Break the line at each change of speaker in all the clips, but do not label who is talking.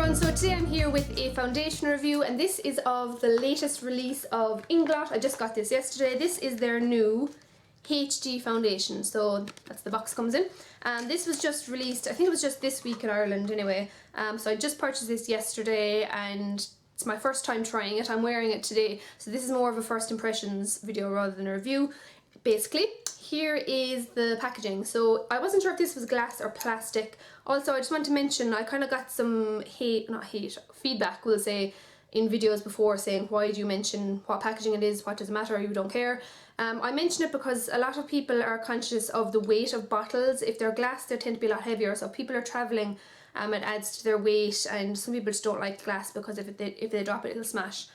everyone, so today I'm here with a foundation review, and this is of the latest release of Inglot. I just got this yesterday. This is their new HD foundation, so that's the box comes in. This was just released, I think it was just this week in Ireland anyway. So I just purchased this yesterday and it's my first time trying it. I'm wearing it today, so this is more of a first impressions video rather than a review. Basically, here is the packaging. So I wasn't sure if this was glass or plastic. Also, I just want to mention I kind of got some feedback, we'll say, in videos before saying, why do you mention what packaging it is, what does it matter, you don't care. I mention it because a lot of people are conscious of the weight of bottles. If they're glass, they tend to be a lot heavier, so if people are travelling, it adds to their weight, and some people just don't like glass because if they drop it, it'll smash.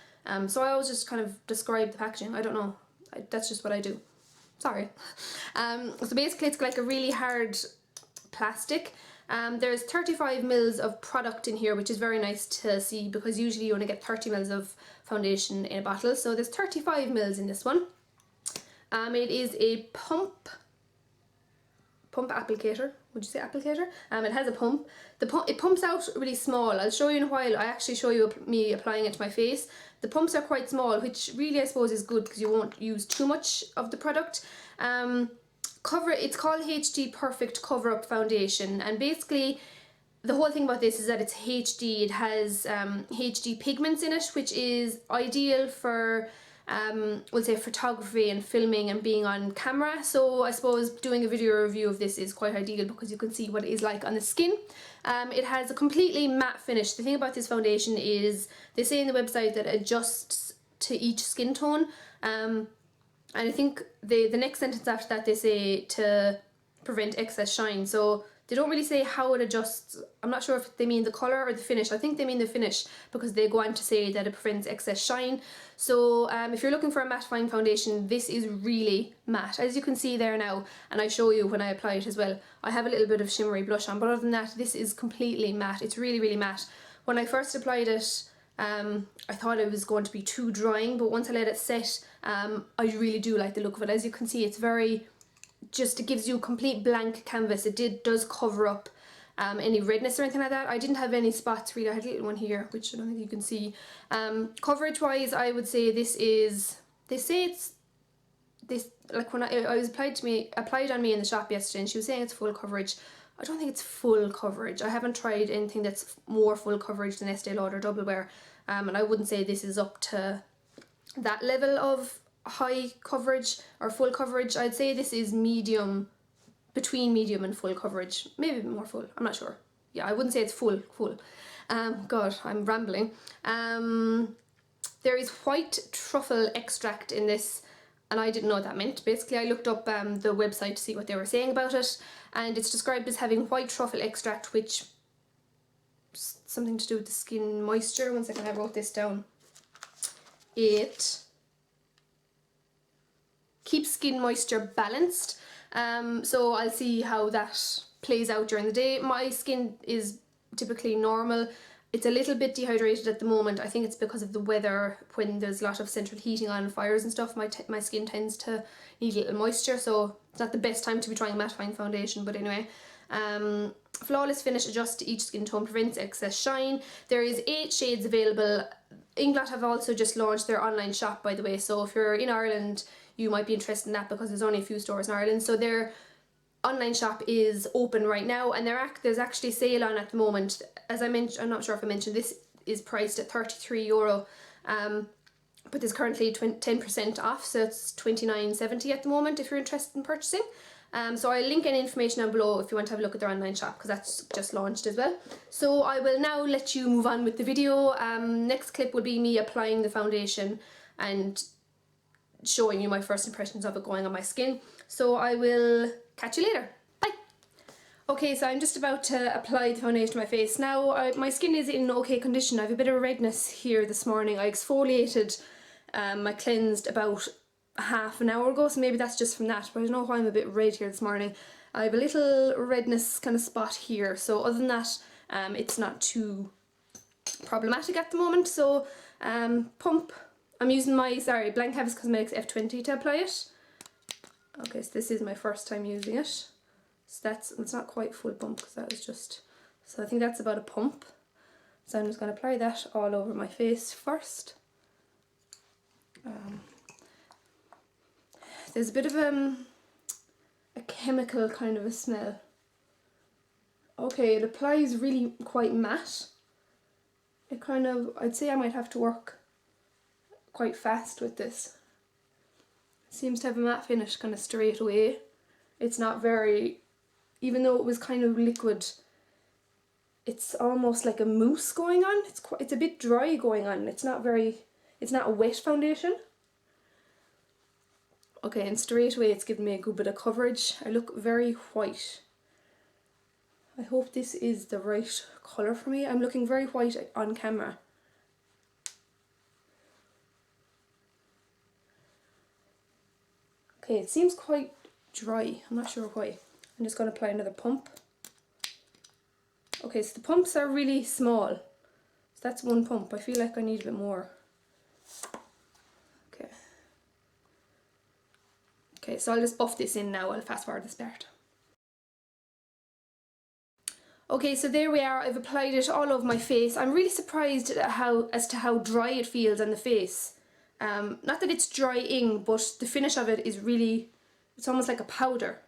So I always just kind of describe the packaging. I don't know, that's just what I do. Sorry. So basically it's like a really hard plastic. There's 35 mils of product in here, which is very nice to see because usually you only get 30 mils of foundation in a bottle. So there's 35 mils in this one. It is a pump applicator. Would you say applicator? It has a pump. It pumps out really small. I'll show you in a while. I actually show you me applying it to my face. The pumps are quite small, which really I suppose is good because you won't use too much of the product. It's called HD Perfect CoverUp Foundation, and basically the whole thing about this is that it's HD. It has HD pigments in it, which is ideal for we'll say photography and filming and being on camera. So I suppose doing a video review of this is quite ideal because you can see what it is like on the skin. It has a completely matte finish. The thing about this foundation is they say in the website that it adjusts to each skin tone, and I think the next sentence after that they say to prevent excess shine. So they don't really say how it adjusts. I'm not sure if they mean the colour or the finish. I think they mean the finish because they go on to say that it prevents excess shine. So if you're looking for a mattifying foundation, this is really matte, as you can see there now, and I show you when I apply it as well. I have a little bit of shimmery blush on, but other than that, this is completely matte. It's really, really matte. When I first applied it, I thought it was going to be too drying, but once I let it set, I really do like the look of it. As you can see, it's very, it gives you a complete blank canvas. It does cover up any redness or anything like that. I didn't have any spots really. I had a little one here, which I don't think you can see. Coverage wise, I would say this is, they say it's this, like when I was applied on me in the shop yesterday, and she was saying it's full coverage. I don't think it's full coverage. I haven't tried anything that's more full coverage than Estee Lauder Double Wear, and I wouldn't say this is up to that level of high coverage or full coverage. I'd say this is medium, between medium and full coverage, maybe a bit more full, I'm not sure. Yeah, I wouldn't say it's full. God, I'm rambling. There is white truffle extract in this, and I didn't know what that meant. Basically, I looked up the website to see what they were saying about it, and it's described as having white truffle extract, which something to do with the skin moisture. One second, I wrote this down. It keeps skin moisture balanced. So I'll see how that plays out during the day. My skin is typically normal. It's a little bit dehydrated at the moment. I think it's because of the weather. When there's a lot of central heating on, fires and stuff, my skin tends to need a little moisture, so it's not the best time to be trying mattifying foundation, but anyway. Flawless finish adjusts to each skin tone, prevents excess shine. There is 8 shades available. Inglot have also just launched their online shop, by the way, so if you're in Ireland you might be interested in that because there's only a few stores in Ireland. So their online shop is open right now, and there's actually a sale on at the moment. As I mentioned, I'm not sure if I mentioned, this is priced at €33, but there's currently 10% off, so it's $29.70 at the moment if you're interested in purchasing. So I'll link any information down below if you want to have a look at their online shop, because that's just launched as well. So I will now let you move on with the video. Next clip will be me applying the foundation and showing you my first impressions of it going on my skin. So I will catch you later. Bye! Okay, so I'm just about to apply the foundation to my face. Now, my skin is in okay condition. I have a bit of redness here this morning. I exfoliated, I cleansed about half an hour ago, so maybe that's just from that, but I don't know why I'm a bit red here this morning. I have a little redness kind of spot here, so other than that, it's not too problematic at the moment. So, pump. I'm using my, Blank Canvas Cosmetics F20 to apply it. Okay, so this is my first time using it. So it's not quite full pump because that was just, so I think that's about a pump. So I'm just going to apply that all over my face first. There's a bit of a chemical kind of a smell. Okay, it applies really quite matte. It kind of, I'd say I might have to work quite fast with this. It seems to have a matte finish kind of straight away. It's not very, even though it was kind of liquid, it's almost like a mousse going on. It's a bit dry going on. It's not a wet foundation. Okay, and straight away it's giving me a good bit of coverage. I look very white. I hope this is the right colour for me. I'm looking very white on camera. Okay, it seems quite dry. I'm not sure why. I'm just going to apply another pump. Okay, so the pumps are really small. So that's one pump. I feel like I need a bit more. Okay. Okay, so I'll just buff this in now. I'll fast forward this part. Okay, so there we are. I've applied it all over my face. I'm really surprised as to how dry it feels on the face. Not that it's drying, but the finish of it is really, it's almost like a powder.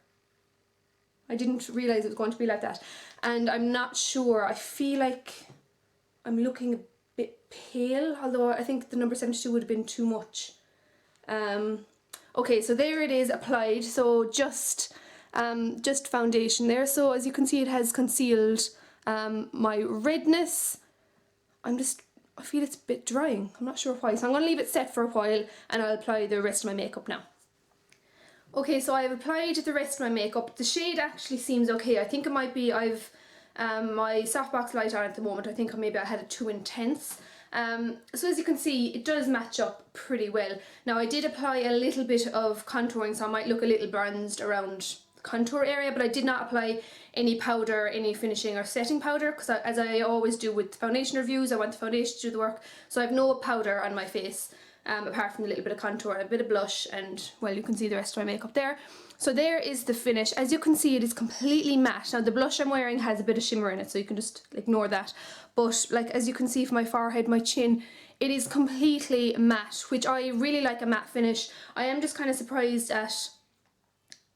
I didn't realise it was going to be like that. And I'm not sure, I feel like I'm looking a bit pale, although I think the number 72 would have been too much. Okay, so there it is applied. So just foundation there. So as you can see, it has concealed my redness. I feel it's a bit drying. I'm not sure why. So I'm going to leave it set for a while and I'll apply the rest of my makeup now. Okay, so I've applied the rest of my makeup. The shade actually seems okay. I think it might be I've my softbox light on at the moment. I think maybe I had it too intense. So as you can see, it does match up pretty well. Now I did apply a little bit of contouring, so I might look a little bronzed around the contour area, but I did not apply any powder, any finishing or setting powder, because as I always do with foundation reviews, I want the foundation to do the work. So I have no powder on my face, apart from a little bit of contour, a bit of blush, and well, you can see the rest of my makeup there. So there is the finish. As you can see, it is completely matte. Now the blush I'm wearing has a bit of shimmer in it, so you can just ignore that. But like as you can see from my forehead, my chin, it is completely matte, which I really like a matte finish. I am just kind of surprised at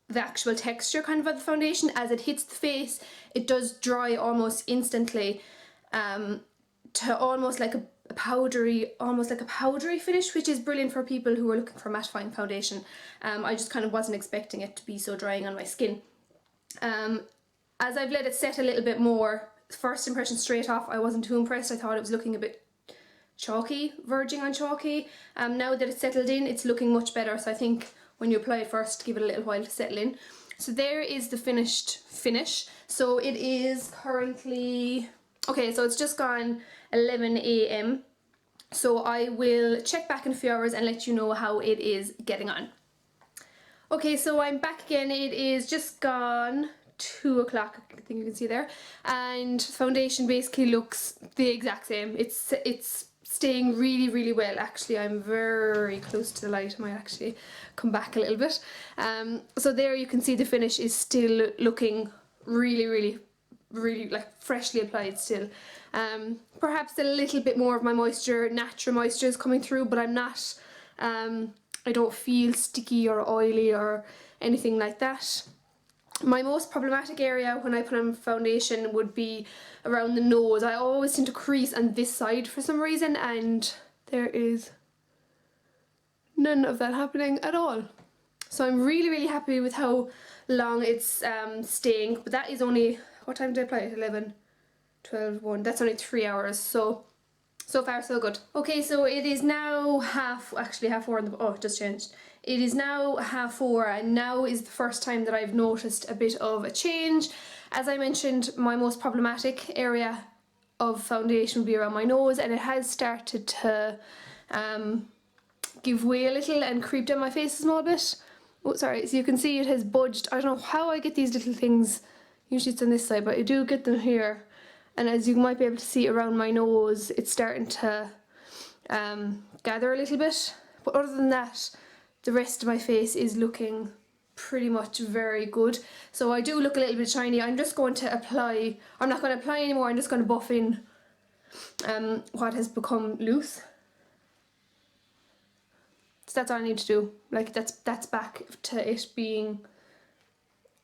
the actual texture kind of the foundation. As it hits the face, it does dry almost instantly to almost like a powdery finish, which is brilliant for people who are looking for mattifying foundation. I just kind of wasn't expecting it to be so drying on my skin. As I've let it set a little bit more, first impression straight off, I wasn't too impressed. I thought it was looking a bit chalky, verging on chalky. Now that it's settled in, it's looking much better. So I think when you apply it first, give it a little while to settle in. So there is the finished finish. So it is currently, okay, so it's just gone 11 AM. So I will check back in a few hours and let you know how it is getting on. Okay, so I'm back again. It is just gone 2 o'clock, I think you can see there, and foundation basically looks the exact same. It's staying really, really well. Actually, I'm very close to the light. I might actually come back a little bit. So there you can see the finish is still looking really, really, really like freshly applied still. Perhaps a little bit more of my moisture, natural moisture is coming through, but I'm not, I don't feel sticky or oily or anything like that. My most problematic area when I put on foundation would be around the nose. I always seem to crease on this side for some reason, and there is none of that happening at all. So I'm really, really happy with how long it's staying, but that is only, what time did I apply it? 11, 12, 1, that's only 3 hours, so far so good. Okay, so it is now half 4 in the, oh, it just changed. It is now 4:30, and now is the first time that I've noticed a bit of a change. As I mentioned, my most problematic area of foundation would be around my nose, and it has started to give way a little and creep down my face a small bit. Oh, sorry, so you can see it has budged. I don't know how I get these little things, usually it's on this side, but I do get them here. And as you might be able to see around my nose, it's starting to gather a little bit. But other than that, the rest of my face is looking pretty much very good. So I do look a little bit shiny. I'm just going to apply, I'm not going to apply anymore, I'm just going to buff in what has become loose. So that's all I need to do. Like that's back to it being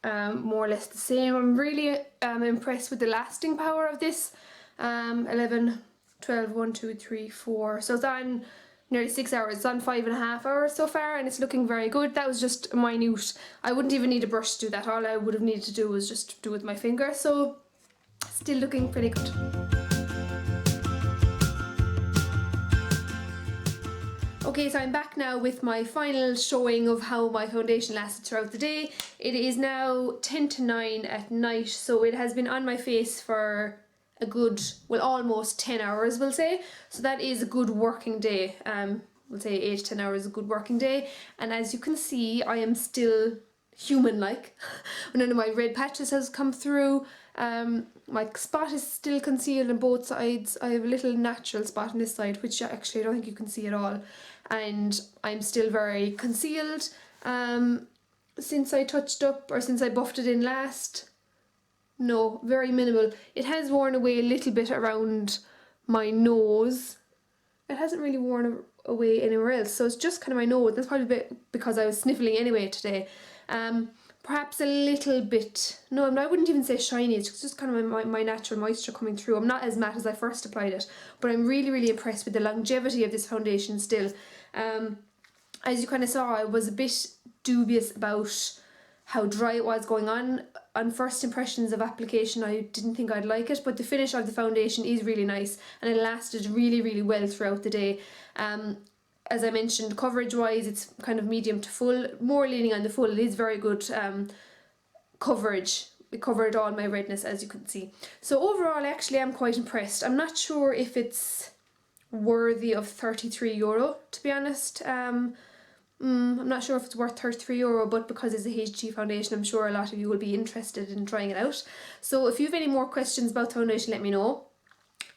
more or less the same. I'm really impressed with the lasting power of this. 11, 12, 1, 2, 3, 4. So it's on nearly 6 hours. It's on 5.5 hours so far, and it's looking very good. That was just minute. I wouldn't even need a brush to do that. All I would have needed to do was just do it with my finger. So still looking pretty good. Okay, so I'm back now with my final showing of how my foundation lasted throughout the day. It is now 10 to 9 at night, so it has been on my face for a good, well, almost 10 hours, we'll say. So that is a good working day. We'll say 8 to 10 hours is a good working day. And as you can see, I am still human-like. None of my red patches has come through. My spot is still concealed on both sides. I have a little natural spot on this side, which actually I don't think you can see at all. And I'm still very concealed. Since I touched up, or since I buffed it in last, no, very minimal. It has worn away a little bit around my nose. It hasn't really worn away anywhere else, so it's just kind of my nose. That's probably a bit because I was sniffling anyway today. Perhaps a little bit, no, I wouldn't even say shiny, it's just kind of my natural moisture coming through. I'm not as matte as I first applied it, but I'm really, really impressed with the longevity of this foundation still. As you kind of saw, I was a bit dubious about how dry it was going on. On first impressions of application, I didn't think I'd like it, but the finish of the foundation is really nice, and it lasted really, really well throughout the day. As I mentioned, coverage wise, it's kind of medium to full, more leaning on the full. It is very good coverage. It covered all my redness, as you can see. So overall, actually, I'm quite impressed. I'm not sure if it's worthy of €33, to be honest. I'm not sure if it's worth €33, but because it's a HG foundation, I'm sure a lot of you will be interested in trying it out. So if you have any more questions about the foundation, let me know.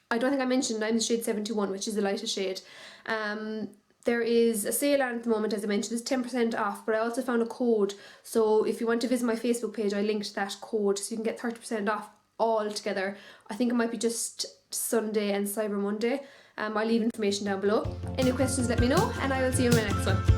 I don't think I mentioned I'm the shade 71, which is the lightest shade. There is a sale on at the moment, as I mentioned, it's 10% off, but I also found a code. So if you want to visit my Facebook page, I linked that code, so you can get 30% off all together. I think it might be just Sunday and Cyber Monday. I'll leave information down below. Any questions, let me know, and I will see you in my next one.